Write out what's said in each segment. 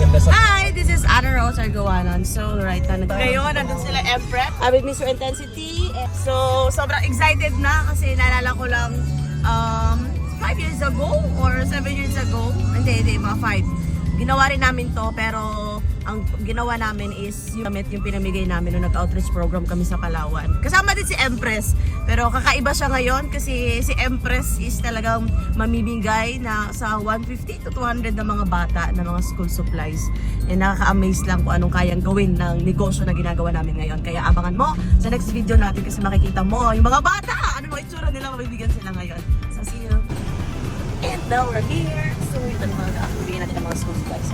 Hi, this is Ana Rose Argawanan. So, right na ngayon, nandun sila Empress. With Mr. Intensity. So, sobrang excited na kasi naalala ko lang 5 years ago or 7 years ago. Hindi, mga 5. Ginawa rin namin to pero ang ginawa namin is yung gamit yung pinamigay namin nung nag-outreach program kami sa Palawan. Kasama din si Empress, pero kakaiba siya ngayon kasi si Empress is talagang mamimigay na sa 150 to 200 na mga bata na mga school supplies. And nakaka-amaze lang kung anong kayang gawin ng negosyo na ginagawa namin ngayon. Kaya abangan mo sa next video natin kasi makikita mo yung mga bata, ano mga itsura nila, mabibigyan sila ngayon. So see you. And now we're here. So ito na mga bigyan natin ng mga school supplies.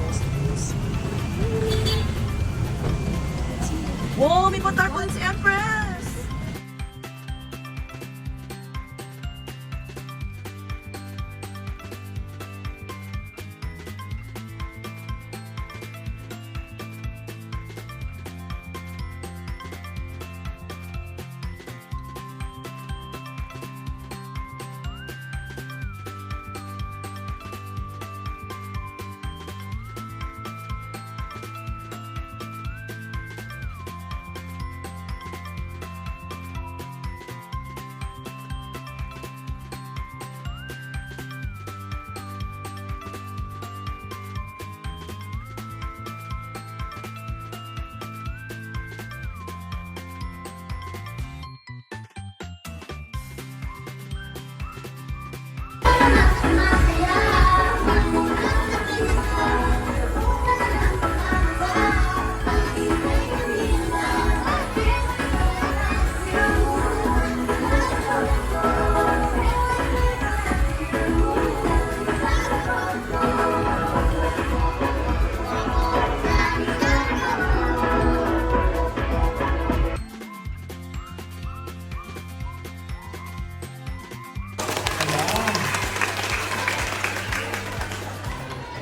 Wow, may patar po din si Empress!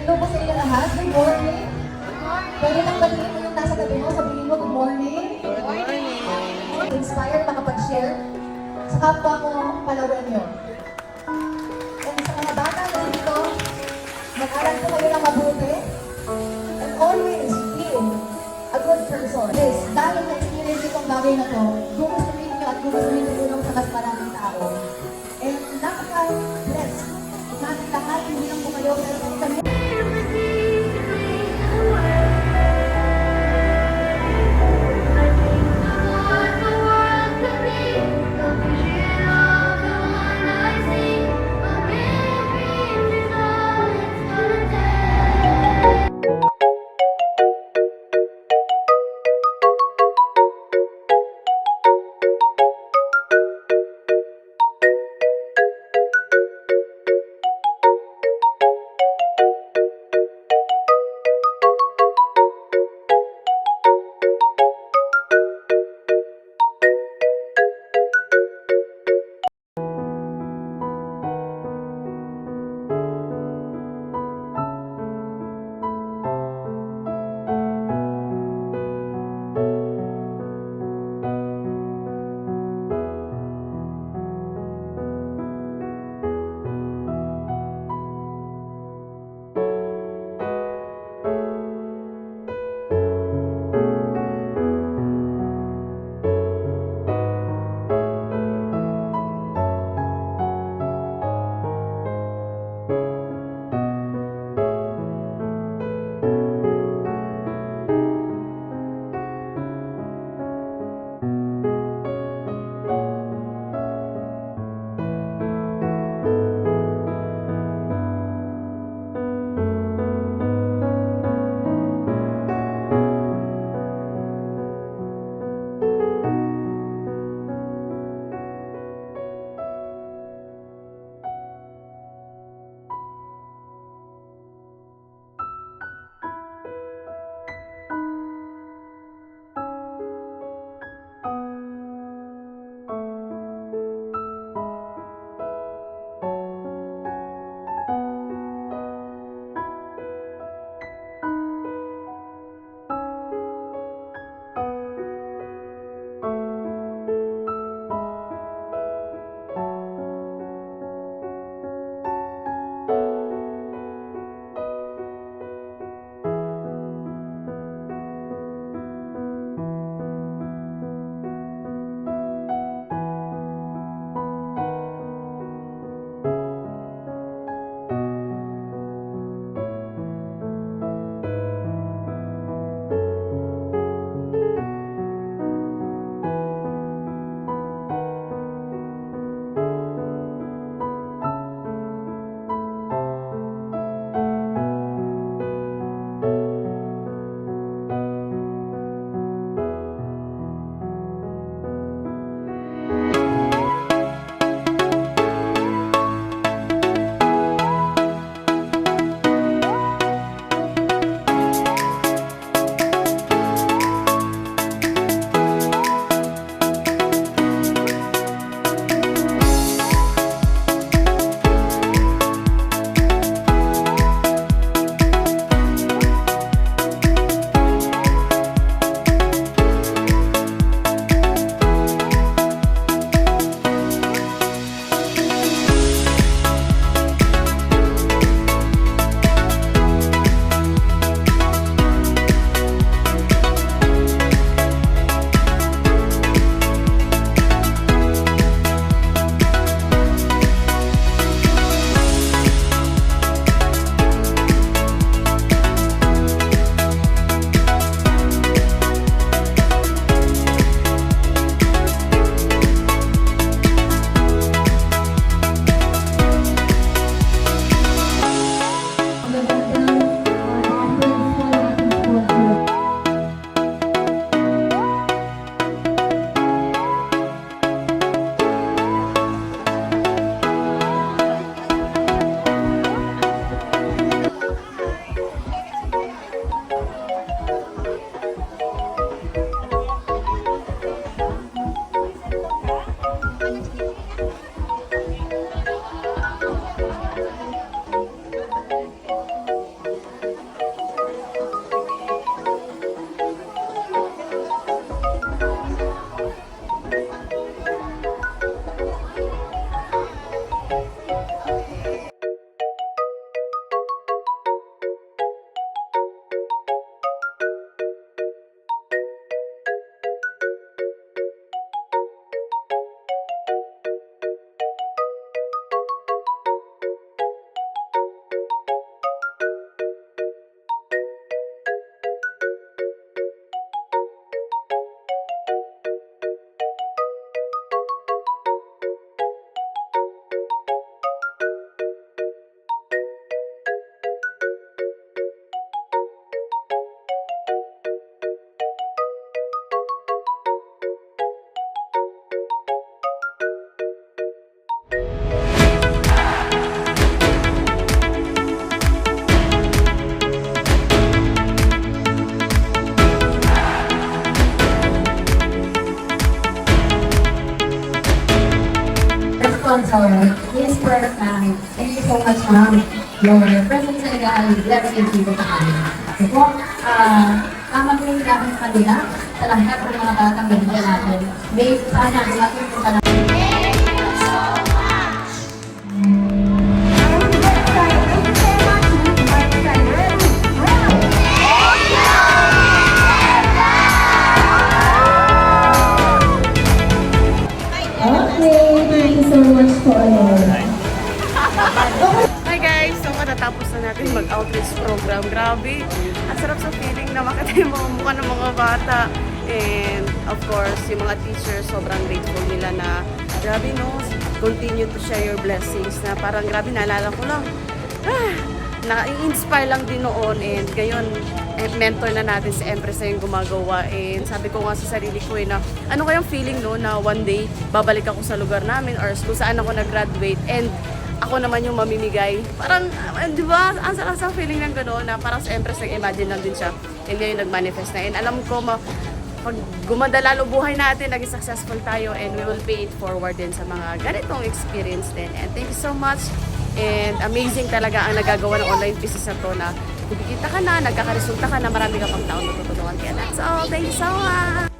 Hello po sa inyo lahat. Good morning. Pwede nang batiin mo yung nasa tabi mo. Sabihin mo, good morning. Good morning. Inspired makapag-share sa kapwa mo Palawenyo. And sa mga bata na dito, mag-aral po kayo ng mabuti. And always be a good person. Yes, dahil na-experience itong bagay na to, gugustuhin nyo at gugustuhin tulong sa mas maraming tao. And napaka-blessed. Natin lahat, hindi lang po kayo, pero kami. sponsor is Perfect Ma'am. Thank you so much, ma'am. Your presence talaga ay blessing dito sa amin. Kasi po, tama po yung namin sa kanila sa lahat ng mga batang binigyan natin. May sana dumating po ka na. Okay, thank you so much for Hi guys! So matatapos na natin mag-outreach program. Grabe! Ang sarap sa feeling na makita yung mga mukha ng mga bata. And of course, yung mga teachers, sobrang grateful nila na grabe no, continue to share your blessings na parang grabe, naalala ko lang. Na-inspire lang din noon and ngayon mentor na natin si Empress na yung gumagawa and sabi ko nga sa sarili ko na ano kayang feeling no na one day babalik ako sa lugar namin or kung saan ako nag-graduate and ako naman yung mamimigay. Parang, di ba, ang sarap sa feeling ng gano'n na parang sa Empress nag-imagine lang din siya and ngayon nag-manifest na and alam ko pag gumanda lalo buhay natin, naging successful tayo and we will pay it forward din sa mga ganitong experience din. And thank you so much. And amazing talaga ang nagagawa ng online business na to na kumikita ka na, nagkakaresulta ka na, marami ka pang taon matutulungan. Kaya that's all. Thank you so much!